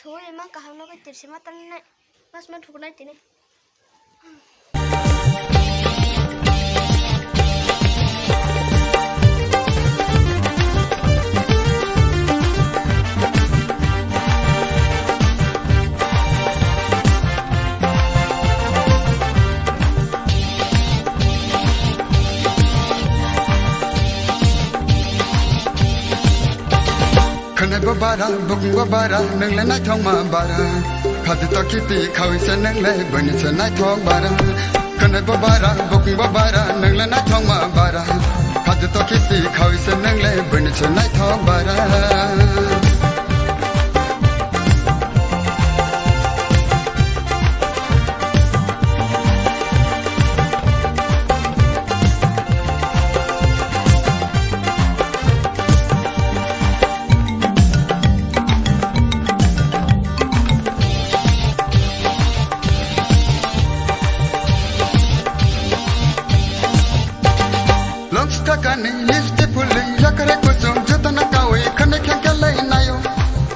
thôi mang cả hàng nó cái tiền xem mắt tan này mắt thuộc này tiền này khane babara bokung babara nang le nai thong ma bara khad to kiti khawi se nang le bani se nai thong bara khane babara bokung babara nang le nai thong ma bara khad to kiti khawi se nang le bani se nai thong bara Kani listi puli yakare kusum jutana kawi khane khankale nayo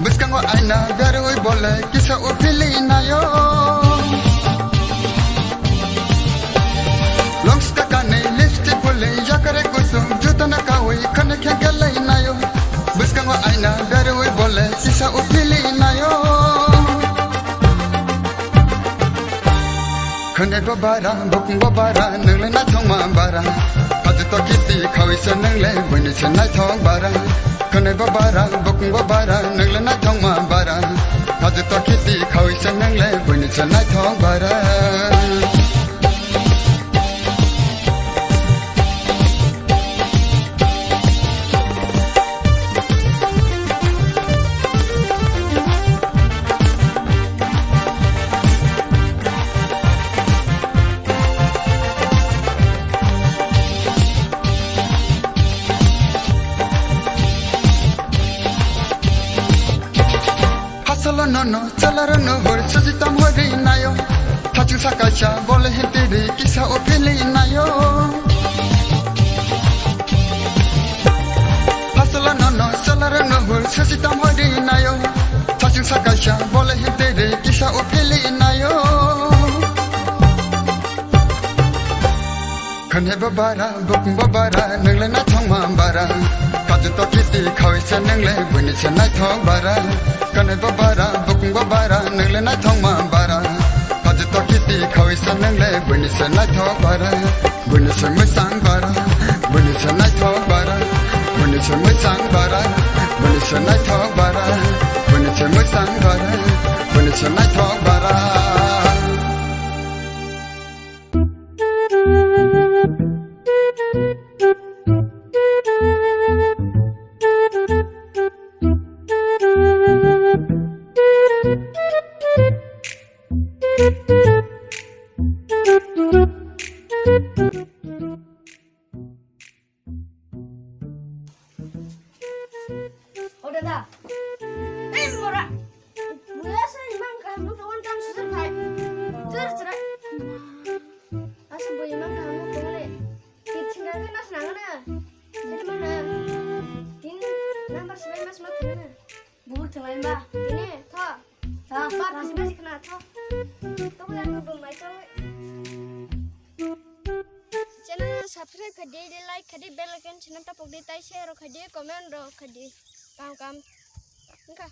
biskango aina garoi bole kisa upili nayo longsta kani listi puli yakare kusum jutana kawi khane khankale nayo biskango aina garoi bole kisa upili nayo khane babara bokung babara nangle na thongma bara to kiti khawi se nang le bani se nai thong bara khane babara bokung babara nang le nai thong ma bara haj to kiti khawi se nang le bani se nai thong bara no chalara no hor sujitam hori nayo thachu sakasha bole hentiri kisa opili nayo hasala no chalara no hor sujitam hori nayo thachu sakasha bole hentiri kisa opili nayo khane babara bokung babara nangle na thongma bara kaju to kiti khawi se nangle bani se nai thong bara khane babara bokung babara nangle na thongma bara kaju to kiti khawi se nangle bani se nai thong bara bani se mai sang bara bani se nai thong bara bani se mai sang bara bani se nai thong bara bani se mai sang bara bani se nai thong bara udah dah murah biasa emang kamu kawan kamu susah kai tercerai asal boy emang kamu boleh ditinggalkan as nangan jadi mana ini nomor 11 mah kena buat teman bah ini toh apa masih kena toh boleh aku mai cewek channel subscribe कर दे like कर दे bell icon channel टपक दे share कर दे comment कर दे काम काम इनका